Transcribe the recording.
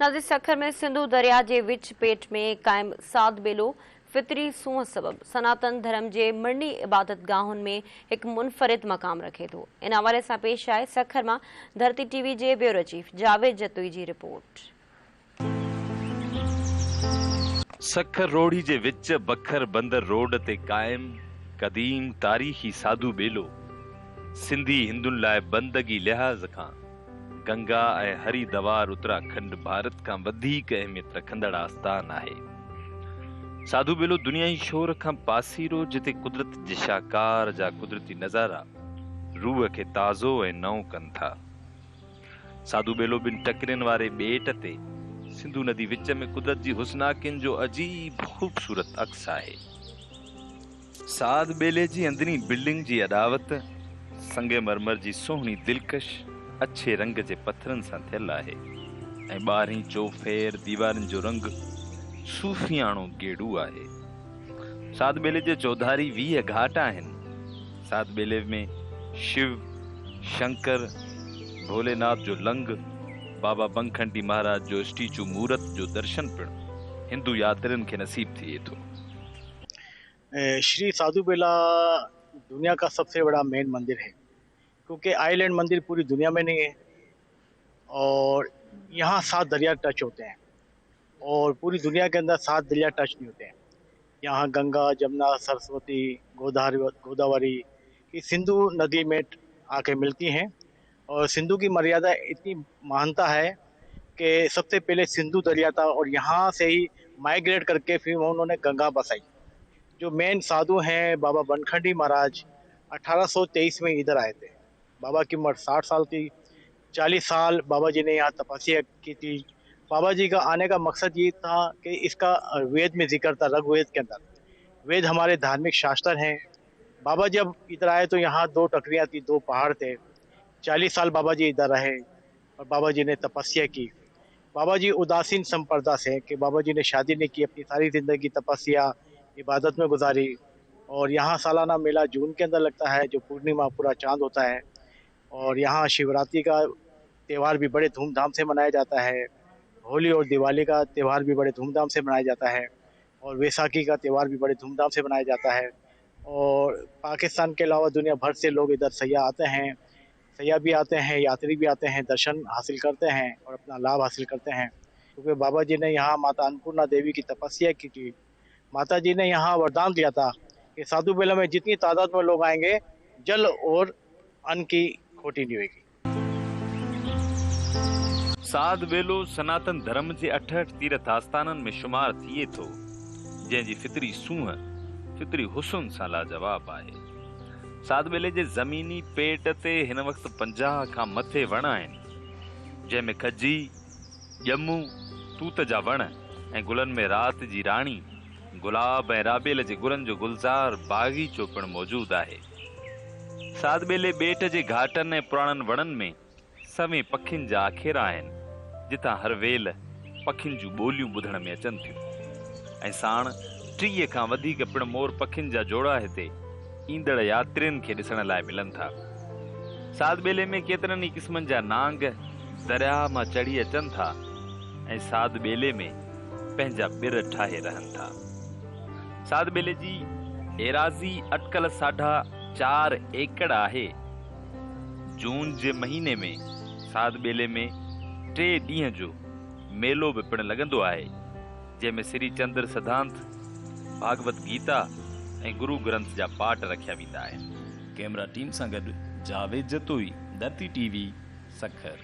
नाज़िर सखर में सिंधु दरिया के विच पेट में कायम साध बेलो फितरी सूंह सबब सनातन धर्म के मरनी इबादत गाहुन में एक मुनफरिद मकाम रखे थो। इन हवाले से पेश आए सखर में धरती टीवी के ब्यूरो चीफ जावेद जतुई की रिपोर्ट। सखर रोड़ी के विच बखर बंदर रोड ते कायम कदीम तारीखी साधु बेलो सिंधी हिंदुन लाए बंदगी लिहाज का गंगा ए हरिद्वार उत्तराखंड भारत का वधीक अहमियत रखंदड़ आस्थान है। साधु बेलो दुनियाई शोर का पासीरो जिते कुदरत जे शाकार जा कुदरती नजारा रूह के ताज़ो ए नओ कन था। साधु बेलो बिन टकरिन वारे बेट ते सिंधु नदी विच में कुदरत जी हुस्नाकिन जो अजीब खूबसूरत अक्स है। साध बेले जी अंदरी बिल्डिंग जी अदावत संगमरमर जी सोहनी दिलकश अच्छे रंग जे पत्थरन सां थियल आहे ऐं ॿारहीं चौफेर दीवारनि जो रंग सूफियाणो गेड़ू आहे। साध बेले जे चौधारी 20 घाट आहिनि। साध बेले में शिव शंकर भोलेनाथ जो लंग बाबा बंखंडी महाराज जो स्टीचू मूरत जो दर्शन पिण हिंदू यात्रियन के नसीब थिए थो। श्री साधु बेला दुनिया का सबसे बड़ा मेन मंदिर है, क्योंकि आइलैंड मंदिर पूरी दुनिया में नहीं है और यहाँ 7 दरिया टच होते हैं और पूरी दुनिया के अंदर 7 दरिया टच नहीं होते हैं। यहाँ गंगा, जमुना, सरस्वती, गोदावरी की सिंधु नदी में आके मिलती हैं और सिंधु की मर्यादा इतनी महानता है कि सबसे पहले सिंधु दरिया था और यहाँ से ही माइग्रेट करके फिर उन्होंने गंगा बसाई। जो मेन साधु हैं बाबा बनखंडी महाराज 1823 में इधर आए थे। बाबा की उम्र 60 साल थी। 40 साल बाबा जी ने यहाँ तपस्या की थी। बाबा जी का आने का मकसद ये था कि इसका वेद में जिक्र था, ऋग्वेद के अंदर। वेद हमारे धार्मिक शास्त्र हैं। बाबा जब इधर आए तो यहाँ 2 टकरियाँ थी, 2 पहाड़ थे। 40 साल बाबा जी इधर रहे और बाबा जी ने तपस्या की। बाबा जी उदासीन संप्रदा से कि बाबा जी ने शादी नहीं की, अपनी सारी ज़िंदगी तपस्या इबादत में गुजारी। और यहाँ सालाना मेला जून के अंदर लगता है, जो पूर्णिमा पूरा चांद होता है। और यहाँ शिवरात्रि का त्यौहार भी बड़े धूमधाम से मनाया जाता है। होली और दिवाली का त्यौहार भी बड़े धूमधाम से मनाया जाता है और वैसाखी का त्यौहार भी बड़े धूमधाम से मनाया जाता है। और पाकिस्तान के अलावा दुनिया भर से लोग इधर सयाह आते हैं, सयाह भी आते हैं, यात्री भी आते हैं, दर्शन हासिल करते हैं और अपना लाभ हासिल करते हैं। क्योंकि बाबा जी ने यहाँ माता अन्नपूर्णा देवी की तपस्या की थी। माता जी ने यहाँ वरदान दिया था कि साधु बेला में जितनी तादाद में लोग आएंगे जल और अन्न की खोटी नहीं होगी। साध बेलो सनातन धर्म के 68 तीर्थ आस्थानन में शुमार थिए थो, जंहिंजी फितरी सूंह फितरी हुस्न सां लाजवाब आहे। साध बेले जे ज़मीनी पेट ते हिन वक्त 50 खां मथे वण आहिनि, जंहिंमें खजी ॼमू तूत जा वण ऐं गुलनि में रात जी राणी गुलाब ऐं राबेल जे गुलनि जो गुलज़ार बाग़ीचो पिणु मौजूद आहे। साध बेले ॿेट जे घाटनि ऐं पुराणनि वणनि में सवें पखियुनि जा आखेरा आहिनि, जितां हर वेल पखियुनि जूं ॿोलियूं ॿुधण में अचनि थियूं ऐं साण 30 खां वधीक पिणु मोर पखियुनि जा जोड़ा हिते ईंदड़ यात्रियुनि खे ॾिसण लाइ मिलनि था। साध बेले में केतिरनि ई क़िस्मनि जा नांग दरिया मां चढ़ी अचनि था ऐं साध बेले में पंहिंजा ॿिर ठाहे रहनि था। साध बेले जी एराज़ी अटकल 4.5 एकड़ आहे। जून जे महीने में साध बेले में 3 ॾींहं जो मेलो भी पिणु लॻंदो आहे, जंहिंमें श्री चंद्र सदांत भागवत गीता ऐं गुरु ग्रंथ जा पाठ रखिया वेंदा आहिनि। कैमरा टीम सां गॾु जावेद जतोई, धरती टीवी, सखर।